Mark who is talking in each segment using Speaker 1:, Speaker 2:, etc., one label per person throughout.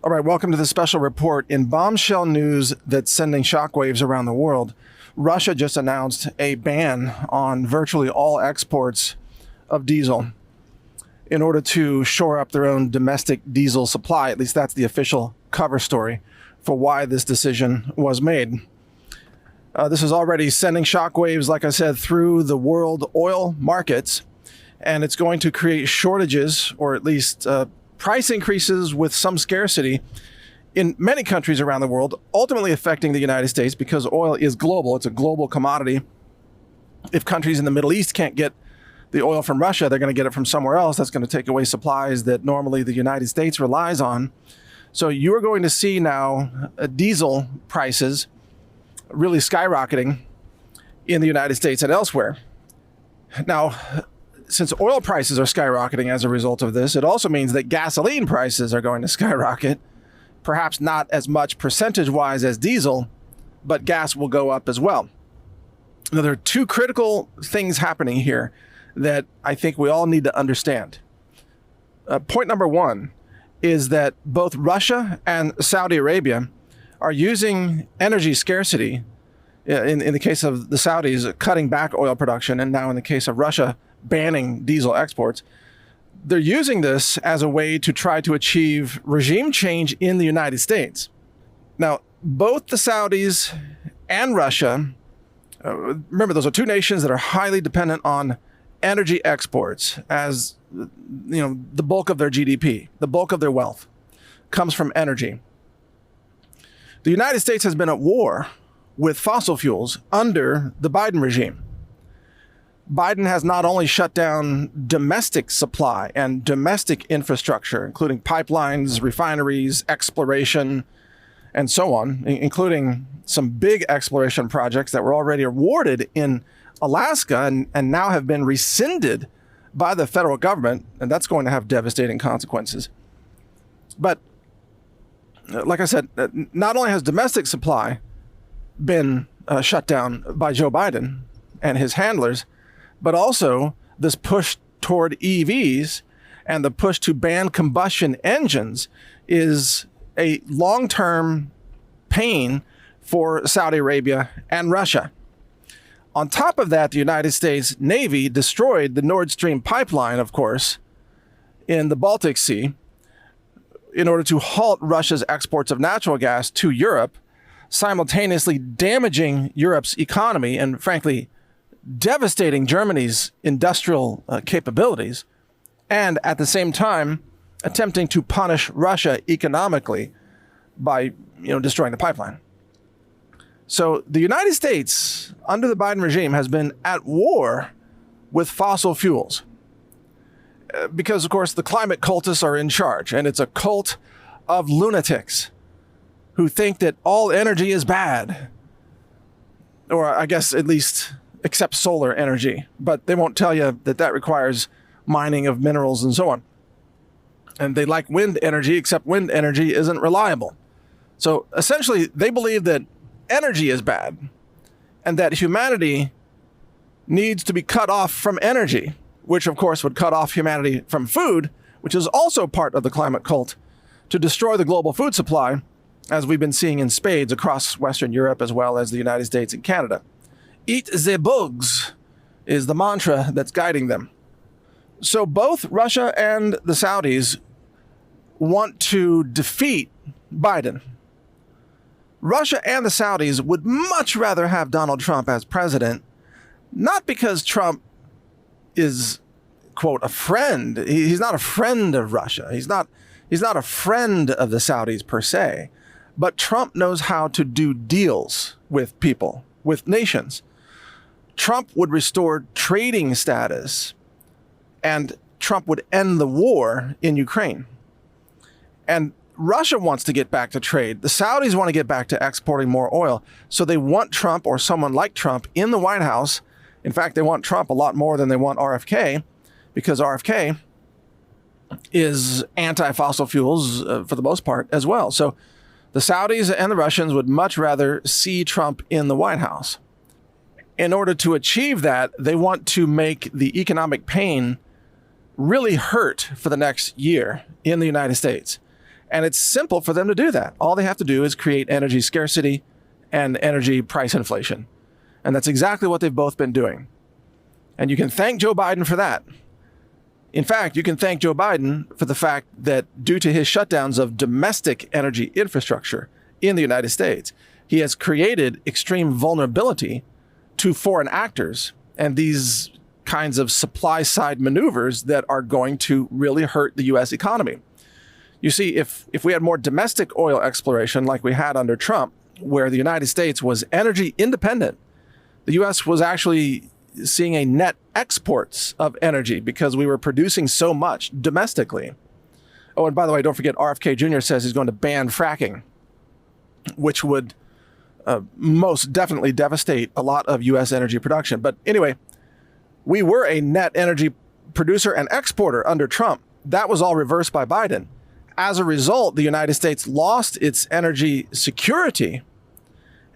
Speaker 1: All right, welcome to the special report. In bombshell news that's sending shockwaves around the world, Russia just announced a ban on virtually all exports of diesel in order to shore up their own domestic diesel supply. At least that's the official cover story for why this decision was made. This is already sending shockwaves, like I said, through the world oil markets, and it's going to create shortages, or at least price increases with some scarcity in many countries around the world, ultimately affecting the United States because oil is global. It's a global commodity. If countries in the Middle East can't get the oil from Russia, they're going to get it from somewhere else. That's going to take away supplies that normally the United States relies on. So you are going to see now diesel prices really skyrocketing in the United States and elsewhere. Now, since oil prices are skyrocketing as a result of this, it also means that gasoline prices are going to skyrocket, perhaps not as much percentage-wise as diesel, but gas will go up as well. Now, there are two critical things happening here that I think we all need to understand. Point number one is that both Russia and Saudi Arabia are using energy scarcity, in the case of the Saudis cutting back oil production, and now in the case of Russia banning diesel exports. They're using this as a way to try to achieve regime change in the United States. Now, both the Saudis and Russia, remember, those are two nations that are highly dependent on energy exports, as the bulk of their GDP, the bulk of their wealth comes from energy. The United States has been at war with fossil fuels under the Biden regime. Biden has not only shut down domestic supply and domestic infrastructure, including pipelines, refineries, exploration, and so on, including some big exploration projects that were already awarded in Alaska and now have been rescinded by the federal government, and that's going to have devastating consequences. But like I said, not only has domestic supply been shut down by Joe Biden and his handlers, but also this push toward EVs and the push to ban combustion engines is a long-term pain for Saudi Arabia and Russia. On top of that, the United States Navy destroyed the Nord Stream pipeline, of course, in the Baltic Sea in order to halt Russia's exports of natural gas to Europe, simultaneously damaging Europe's economy and, frankly, devastating Germany's industrial capabilities, and at the same time attempting to punish Russia economically by destroying the pipeline. So the United States, under the Biden regime, has been at war with fossil fuels because, of course, the climate cultists are in charge, and it's a cult of lunatics who think that all energy is bad, or I guess at least except solar energy, but they won't tell you that that requires mining of minerals and so on. And they like wind energy, except wind energy isn't reliable. So essentially, they believe that energy is bad and that humanity needs to be cut off from energy, which of course would cut off humanity from food, which is also part of the climate cult, to destroy the global food supply, as we've been seeing in spades across Western Europe as well as the United States and Canada. Eat the bugs is the mantra that's guiding them. So both Russia and the Saudis want to defeat Biden. Russia and the Saudis would much rather have Donald Trump as president, not because Trump is, quote, a friend. He's not a friend of Russia. He's not a friend of the Saudis per se, but Trump knows how to do deals with people, with nations. Trump would restore trading status, and Trump would end the war in Ukraine. And Russia wants to get back to trade. The Saudis want to get back to exporting more oil. So they want Trump or someone like Trump in the White House. In fact, they want Trump a lot more than they want RFK, because RFK is anti-fossil fuels for the most part as well. So the Saudis and the Russians would much rather see Trump in the White House. In order to achieve that, they want to make the economic pain really hurt for the next year in the United States. And it's simple for them to do that. All they have to do is create energy scarcity and energy price inflation. And that's exactly what they've both been doing. And you can thank Joe Biden for that. In fact, you can thank Joe Biden for the fact that due to his shutdowns of domestic energy infrastructure in the United States, he has created extreme vulnerability to foreign actors and these kinds of supply side maneuvers that are going to really hurt the U.S. economy. You see, if we had more domestic oil exploration like we had under Trump, where the United States was energy independent, the U.S. was actually seeing a net exports of energy because we were producing so much domestically. Oh, and by the way, don't forget, RFK Jr. says he's going to ban fracking, which would most definitely devastate a lot of U.S. energy production. But anyway, we were a net energy producer and exporter under Trump. That was all reversed by Biden. As a result, the United States lost its energy security,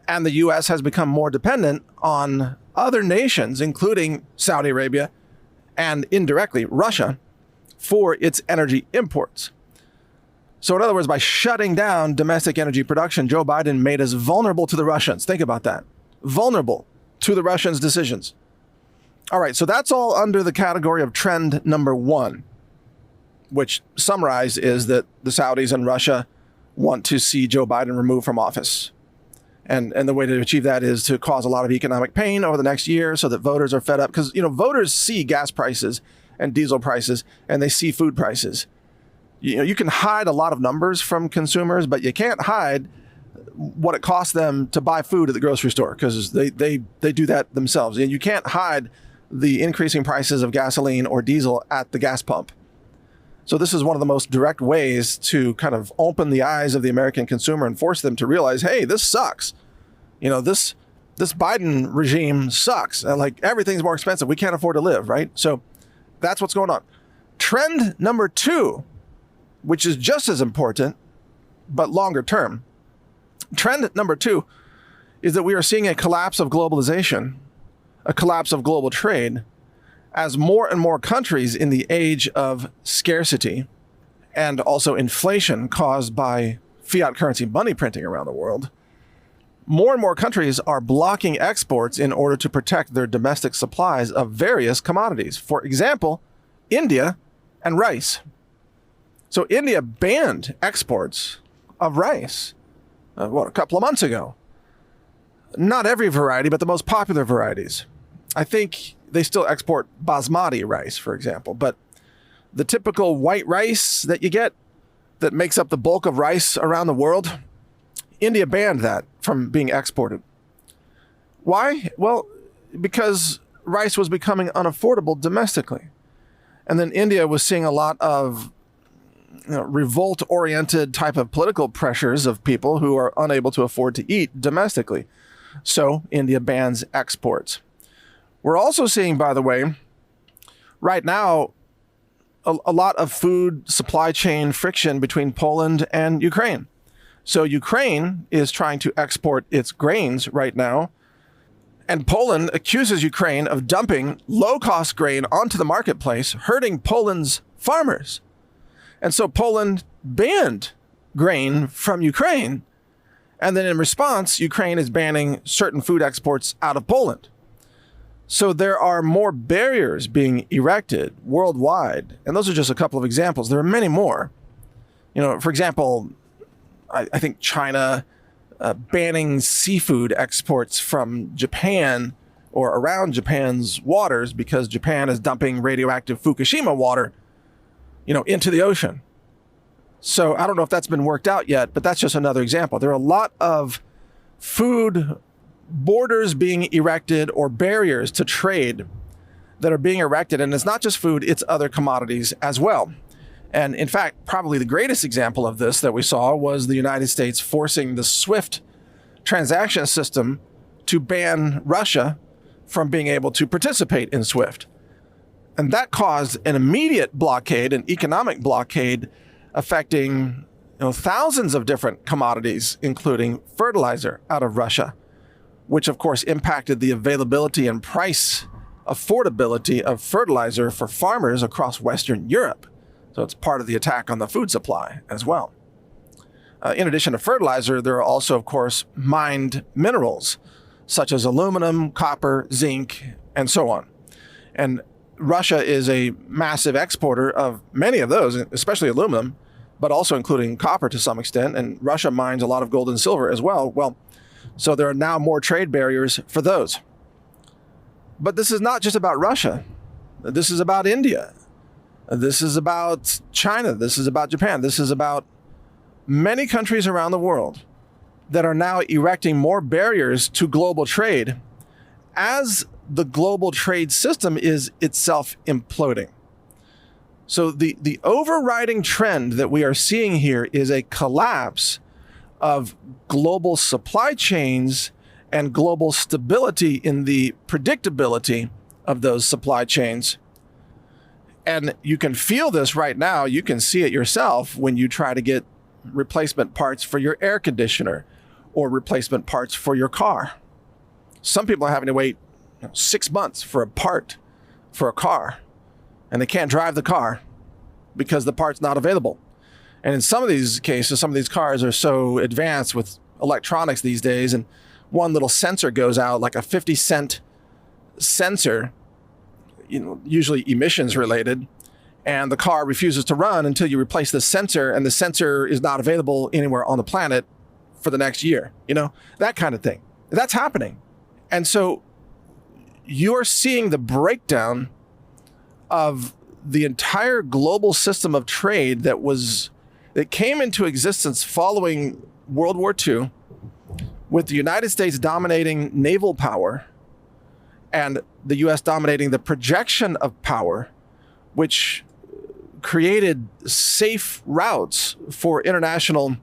Speaker 1: and the U.S. has become more dependent on other nations, including Saudi Arabia and indirectly Russia, for its energy imports. So in other words, by shutting down domestic energy production, Joe Biden made us vulnerable to the Russians. Think about that. Vulnerable to the Russians' decisions. All right, so that's all under the category of trend number one, which summarized is that the Saudis and Russia want to see Joe Biden removed from office. And the way to achieve that is to cause a lot of economic pain over the next year so that voters are fed up. Because, voters see gas prices and diesel prices, and they see food prices. You can hide a lot of numbers from consumers, but you can't hide what it costs them to buy food at the grocery store, because they do that themselves. And you can't hide the increasing prices of gasoline or diesel at the gas pump. So this is one of the most direct ways to kind of open the eyes of the American consumer and force them to realize, hey, this sucks. This Biden regime sucks. And like, everything's more expensive. We can't afford to live, right? So that's what's going on. Trend number two, which is just as important, but longer term. Trend number two is that we are seeing a collapse of globalization, a collapse of global trade, as more and more countries in the age of scarcity and also inflation caused by fiat currency money printing around the world, more and more countries are blocking exports in order to protect their domestic supplies of various commodities. For example, India and rice. So India banned exports of rice, a couple of months ago. Not every variety, but the most popular varieties. I think they still export basmati rice, for example, but the typical white rice that you get that makes up the bulk of rice around the world, India banned that from being exported. Why? Well, because rice was becoming unaffordable domestically. And then India was seeing a lot of revolt-oriented type of political pressures of people who are unable to afford to eat domestically. So India bans exports. We're also seeing, by the way, right now, a lot of food supply chain friction between Poland and Ukraine. So Ukraine is trying to export its grains right now, and Poland accuses Ukraine of dumping low-cost grain onto the marketplace, hurting Poland's farmers. And so Poland banned grain from Ukraine, and then in response, Ukraine is banning certain food exports out of Poland. So there are more barriers being erected worldwide. And those are just a couple of examples. There are many more. For example, I think China banning seafood exports from Japan or around Japan's waters because Japan is dumping radioactive Fukushima water, into the ocean. So I don't know if that's been worked out yet, but that's just another example. There are a lot of food borders being erected or barriers to trade that are being erected. And it's not just food, it's other commodities as well. And in fact, probably the greatest example of this that we saw was the United States forcing the SWIFT transaction system to ban Russia from being able to participate in SWIFT. And that caused an immediate blockade, an economic blockade affecting thousands of different commodities, including fertilizer out of Russia, which of course impacted the availability and price affordability of fertilizer for farmers across Western Europe. So it's part of the attack on the food supply as well. In addition to fertilizer, there are also, of course, mined minerals such as aluminum, copper, zinc, and so on. And Russia is a massive exporter of many of those, especially aluminum, but also including copper to some extent. And Russia mines a lot of gold and silver as well. Well, so there are now more trade barriers for those. But this is not just about Russia. This is about India. This is about China. This is about Japan. This is about many countries around the world that are now erecting more barriers to global trade as the global trade system is itself imploding. So the overriding trend that we are seeing here is a collapse of global supply chains and global stability in the predictability of those supply chains. And you can feel this right now. You can see it yourself when you try to get replacement parts for your air conditioner or replacement parts for your car. Some people are having to wait 6 months for a part for a car, and they can't drive the car because the part's not available. And in some of these cases, some of these cars are so advanced with electronics these days, and one little sensor goes out, like a 50-cent sensor, usually emissions related, and the car refuses to run until you replace the sensor, and the sensor is not available anywhere on the planet for the next year, that kind of thing. That's happening. And so you're seeing the breakdown of the entire global system of trade that came into existence following World War II, with the United States dominating naval power and the US dominating the projection of power, which created safe routes for international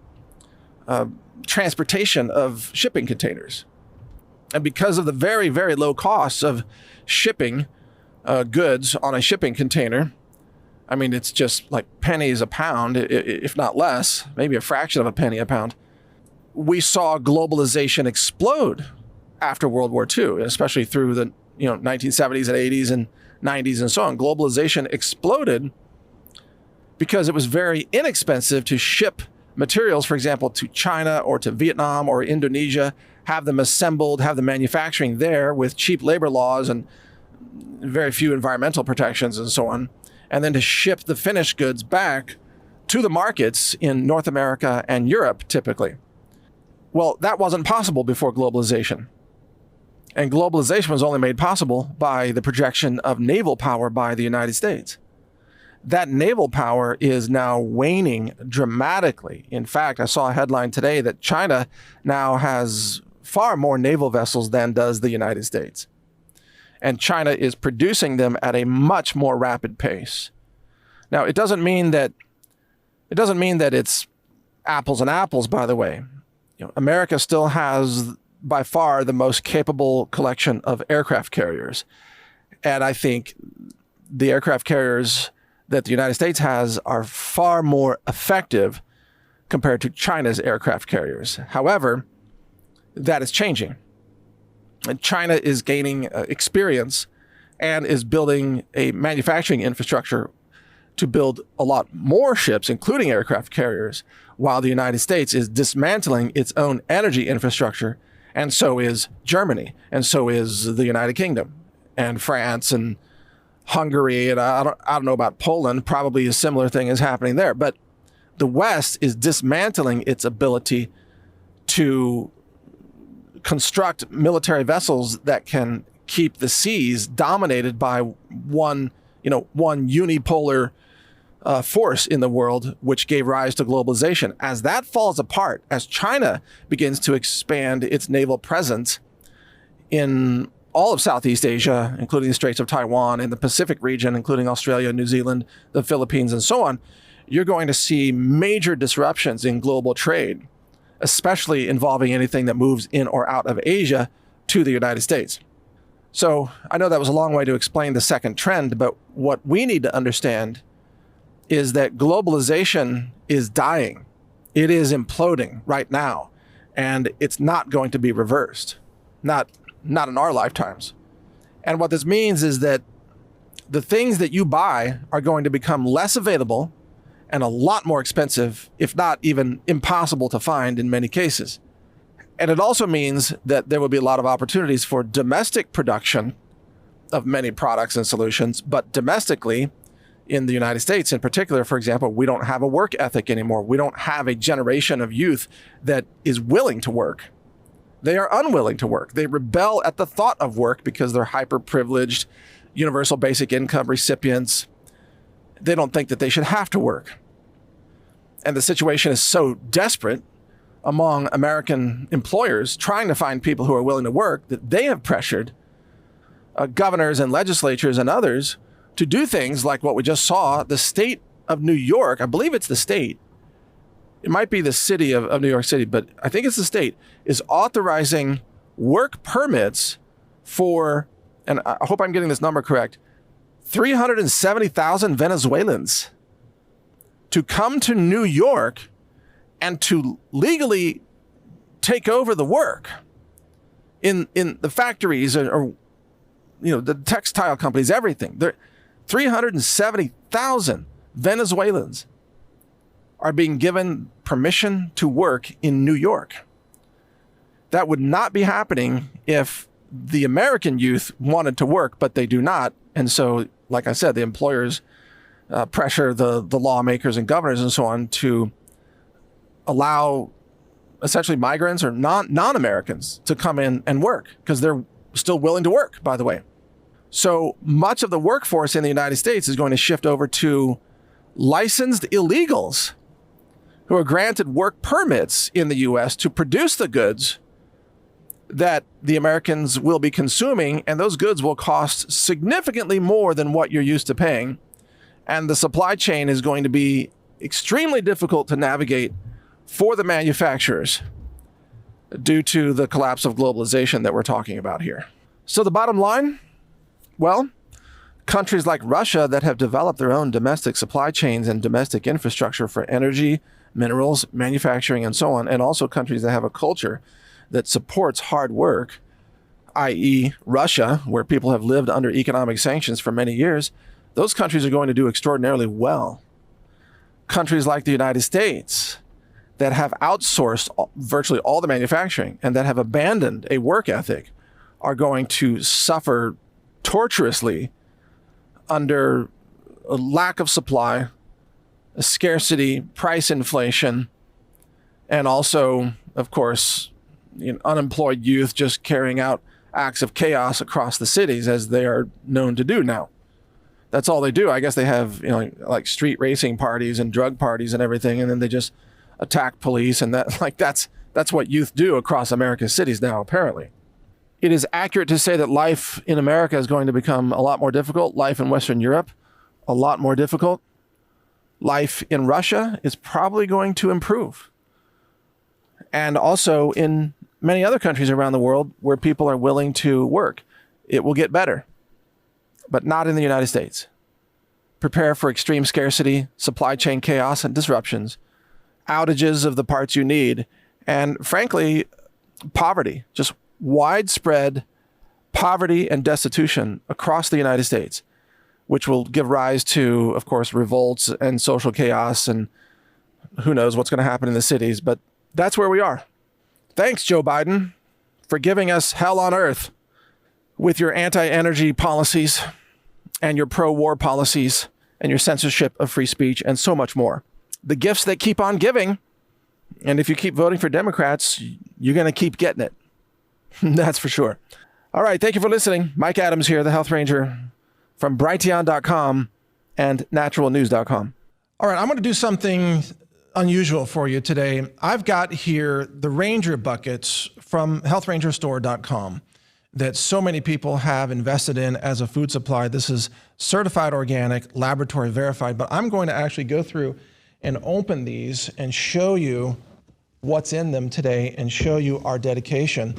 Speaker 1: transportation of shipping containers. And because of the very, very low costs of shipping goods on a shipping container, I mean, it's just like pennies a pound, if not less, maybe a fraction of a penny a pound. We saw globalization explode after World War II, especially through the 1970s and 80s and 90s and so on. Globalization exploded because it was very inexpensive to ship materials, for example, to China or to Vietnam or Indonesia, have them assembled, have the manufacturing there with cheap labor laws and very few environmental protections and so on, and then to ship the finished goods back to the markets in North America and Europe, typically. Well, that wasn't possible before globalization. And globalization was only made possible by the projection of naval power by the United States. That naval power is now waning dramatically. In fact, I saw a headline today that China now has far more naval vessels than does the United States. And China is producing them at a much more rapid pace. Now, it doesn't mean that it's apples and apples, by the way. America still has by far the most capable collection of aircraft carriers. And I think the aircraft carriers that the United States has are far more effective compared to China's aircraft carriers. However, that is changing. And China is gaining experience and is building a manufacturing infrastructure to build a lot more ships, including aircraft carriers, while the United States is dismantling its own energy infrastructure. And so is Germany, and so is the United Kingdom, and France, and Hungary, and I don't know about Poland. Probably a similar thing is happening there. But the West is dismantling its ability to construct military vessels that can keep the seas dominated by one unipolar force in the world, which gave rise to globalization. As that falls apart, as China begins to expand its naval presence in all of Southeast Asia, including the Straits of Taiwan and the Pacific region, including Australia, New Zealand, the Philippines, and so on, you're going to see major disruptions in global trade, especially involving anything that moves in or out of Asia to the United States. So I know that was a long way to explain the second trend, but what we need to understand is that globalization is dying. It is imploding right now, and it's not going to be reversed. Not in our lifetimes. And what this means is that the things that you buy are going to become less available and a lot more expensive, if not even impossible to find in many cases. And it also means that there will be a lot of opportunities for domestic production of many products and solutions, but domestically, in the United States in particular, for example, we don't have a work ethic anymore. We don't have a generation of youth that is willing to work. They are unwilling to work. They rebel at the thought of work because they're hyper-privileged, universal basic income recipients. They don't think that they should have to work. And the situation is so desperate among American employers trying to find people who are willing to work that they have pressured governors and legislatures and others to do things like what we just saw. The state of New York, I believe it's the state, it might be the city of New York City, but I think it's the state, is authorizing work permits for, and I hope I'm getting this number correct, 370,000 Venezuelans to come to New York and to legally take over the work in the factories or the textile companies, everything. 370,000 Venezuelans are being given permission to work in New York. That would not be happening if the American youth wanted to work, but they do not. And so, like I said, the employers pressure the lawmakers and governors and so on to allow essentially migrants or non-Americans to come in and work because they're still willing to work, by the way. So much of the workforce in the United States is going to shift over to licensed illegals who are granted work permits in the U.S. to produce the goods that the Americans will be consuming, and those goods will cost significantly more than what you're used to paying. And the supply chain is going to be extremely difficult to navigate for the manufacturers due to the collapse of globalization that we're talking about here. So the bottom line, well, countries like Russia that have developed their own domestic supply chains and domestic infrastructure for energy, minerals, manufacturing, and so on, and also countries that have a culture that supports hard work, i.e. Russia, where people have lived under economic sanctions for many years, those countries are going to do extraordinarily well. Countries like the United States that have outsourced virtually all the manufacturing and that have abandoned a work ethic are going to suffer torturously under a lack of supply, a scarcity, price inflation, and also, of course, unemployed youth just carrying out acts of chaos across the cities as they are known to do now. That's all they do. I guess they have, like street racing parties and drug parties and everything, and then they just attack police, and that's what youth do across America's cities now, apparently. It is accurate to say that life in America is going to become a lot more difficult. Life in Western Europe, a lot more difficult. Life in Russia is probably going to improve. And also in many other countries around the world where people are willing to work, it will get better, but not in the United States. Prepare for extreme scarcity, supply chain chaos and disruptions, outages of the parts you need, and frankly, poverty, just widespread poverty and destitution across the United States, which will give rise to, of course, revolts and social chaos, and who knows what's going to happen in the cities, but that's where we are. Thanks, Joe Biden, for giving us hell on earth with your anti-energy policies and your pro-war policies and your censorship of free speech and so much more. The gifts that keep on giving, and if you keep voting for Democrats, you're going to keep getting it. That's for sure. All right, thank you for listening. Mike Adams here, the Health Ranger from Brighteon.com and naturalnews.com. All right, I'm going to do something unusual for you today. I've got here the Ranger buckets from healthrangerstore.com that so many people have invested in as a food supply. This is certified organic, laboratory verified, but I'm going to actually go through and open these and show you what's in them today and show you our dedication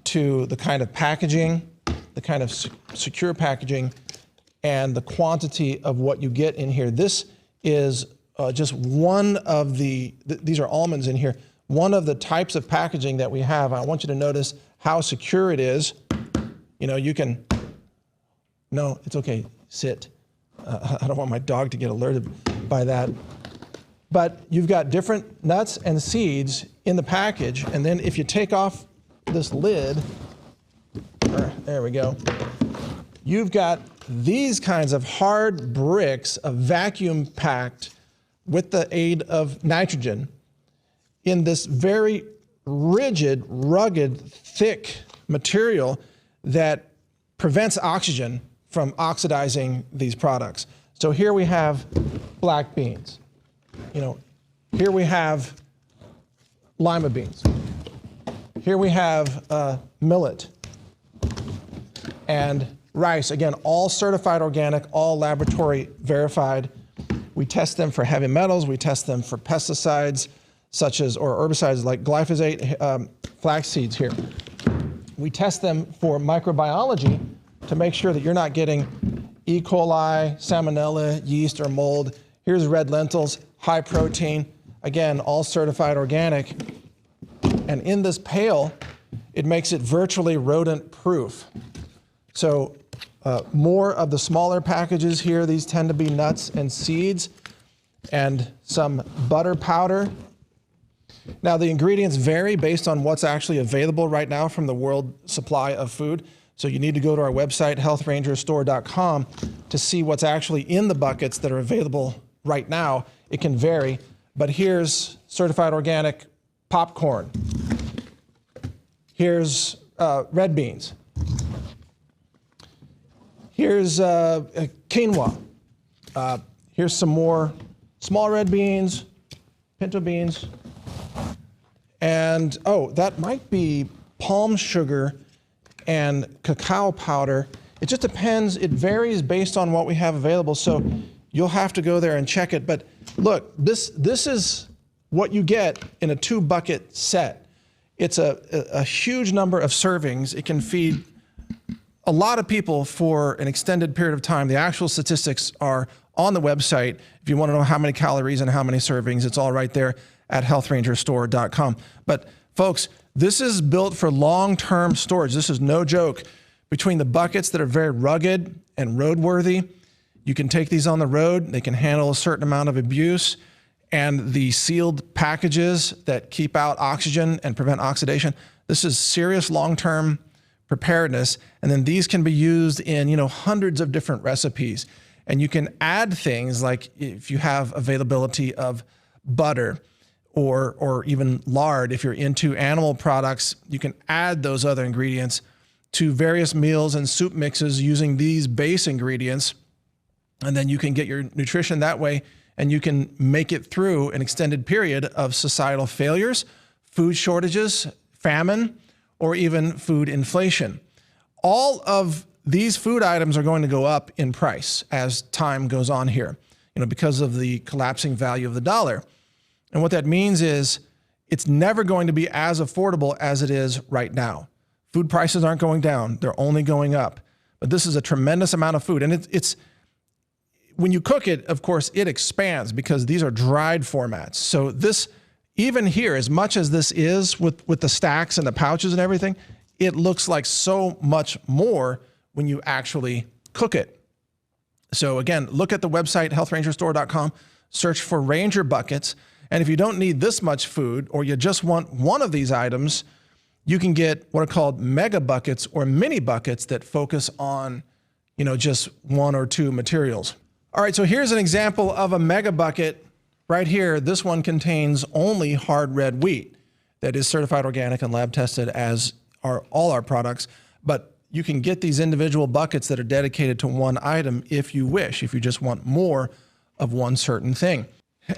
Speaker 1: to the kind of packaging, the kind of secure packaging, and the quantity of what you get in here. This is just one of these are almonds in here, one of the types of packaging that we have. I want you to notice how secure it is. You can, no, it's okay, sit. I don't want my dog to get alerted by that. but you've got different nuts and seeds in the package. And then if you take off this lid, there we go, you've got these kinds of hard bricks of vacuum packed with the aid of nitrogen in this very rigid, rugged, thick material that prevents oxygen from oxidizing these products. So here we have black beans. Here we have lima beans. Here we have millet and rice. Again, all certified organic, all laboratory verified. We test them for heavy metals. We test them for pesticides or herbicides like glyphosate, flax seeds here. We test them for microbiology to make sure that you're not getting E. coli, salmonella, yeast, or mold. Here's red lentils, high protein. Again, all certified organic. And in this pail, it makes it virtually rodent proof. So more of the smaller packages here, these tend to be nuts and seeds and some butter powder. Now the ingredients vary based on what's actually available right now from the world supply of food. So you need to go to our website, healthrangerstore.com, to see what's actually in the buckets that are available right now. It can vary, but here's certified organic popcorn. Here's red beans. Here's quinoa. Here's some more small red beans, pinto beans. And, oh, that might be palm sugar and cacao powder. It just depends. It varies based on what we have available. So you'll have to go there and check it. But look, this is what you get in a 2-bucket set. It's a huge number of servings. It can feed a lot of people for an extended period of time. The actual statistics are on the website. If you want to know how many calories and how many servings, it's all right there at healthrangerstore.com. But folks, this is built for long-term storage. This is no joke. Between the buckets that are very rugged and roadworthy, you can take these on the road. They can handle a certain amount of abuse. And the sealed packages that keep out oxygen and prevent oxidation. This is serious long-term preparedness. And then these can be used in, hundreds of different recipes. And you can add things like if you have availability of butter or even lard. If you're into animal products, you can add those other ingredients to various meals and soup mixes using these base ingredients. And then you can get your nutrition that way, and you can make it through an extended period of societal failures, food shortages, famine, or even food inflation. All of these food items are going to go up in price as time goes on here, because of the collapsing value of the dollar. And what that means is it's never going to be as affordable as it is right now. Food prices aren't going down. They're only going up. But this is a tremendous amount of food. And it's when you cook it, of course, it expands because these are dried formats. So this, even here, as much as this is with the stacks and the pouches and everything, it looks like so much more when you actually cook it. So again, look at the website, healthrangerstore.com, search for Ranger buckets. And if you don't need this much food, or you just want one of these items, you can get what are called mega buckets or mini buckets that focus on, just 1 or 2 materials. All right, so here's an example of a mega bucket right here. This one contains only hard red wheat that is certified organic and lab tested, as are all our products. But you can get these individual buckets that are dedicated to one item if you wish, if you just want more of one certain thing.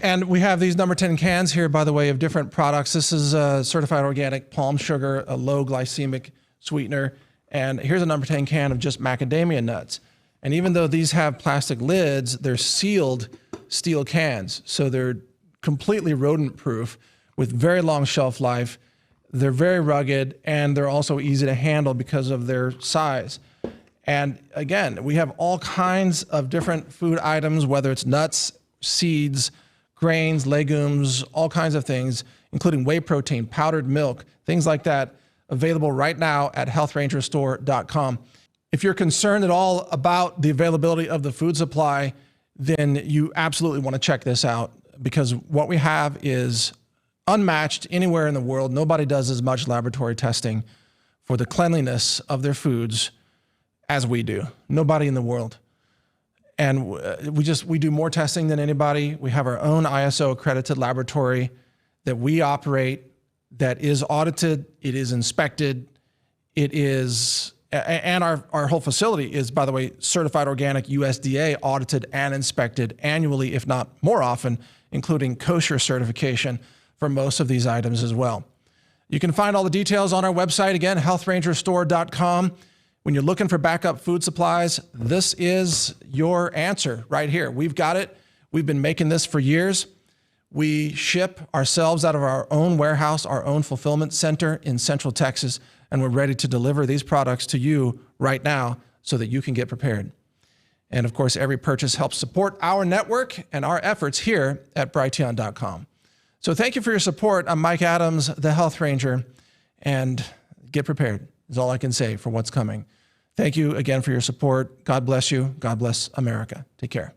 Speaker 1: And we have these number 10 cans here, by the way, of different products. This is certified organic palm sugar, a low glycemic sweetener. And here's a number 10 can of just macadamia nuts. And even though these have plastic lids, they're sealed steel cans. So they're completely rodent proof with very long shelf life. They're very rugged, and they're also easy to handle because of their size. And again, we have all kinds of different food items, whether it's nuts, seeds, grains, legumes, all kinds of things, including whey protein, powdered milk, things like that, available right now at healthrangerstore.com. If you're concerned at all about the availability of the food supply, then you absolutely want to check this out. because what we have is unmatched anywhere in the world. Nobody does as much laboratory testing for the cleanliness of their foods as we do. Nobody in the world. And we do more testing than anybody. We have our own ISO accredited laboratory that we operate, that is audited, it is inspected, it is, and our whole facility is, by the way, certified organic, USDA audited and inspected annually, if not more often, including kosher certification for most of these items as well. You can find all the details on our website, again, healthrangerstore.com. When you're looking for backup food supplies, this is your answer right here. We've got it. We've been making this for years. We ship ourselves out of our own warehouse, our own fulfillment center in Central Texas, and we're ready to deliver these products to you right now so that you can get prepared. And of course, every purchase helps support our network and our efforts here at Brighteon.com. So thank you for your support. I'm Mike Adams, the Health Ranger, and get prepared is all I can say for what's coming. Thank you again for your support. God bless you. God bless America. Take care.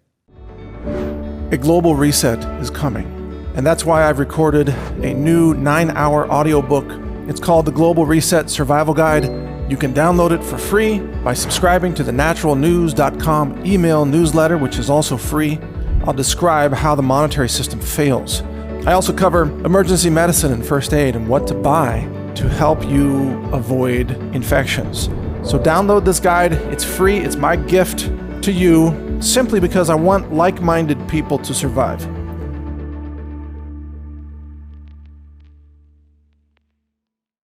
Speaker 1: A global reset is coming, and that's why I've recorded a new 9-hour audiobook. It's called The Global Reset Survival Guide. You can download it for free by subscribing to the naturalnews.com email newsletter, which is also free. I'll describe how the monetary system fails. I also cover emergency medicine and first aid and what to buy to help you avoid infections. So download this guide. It's free. It's my gift to you simply because I want like-minded people to survive.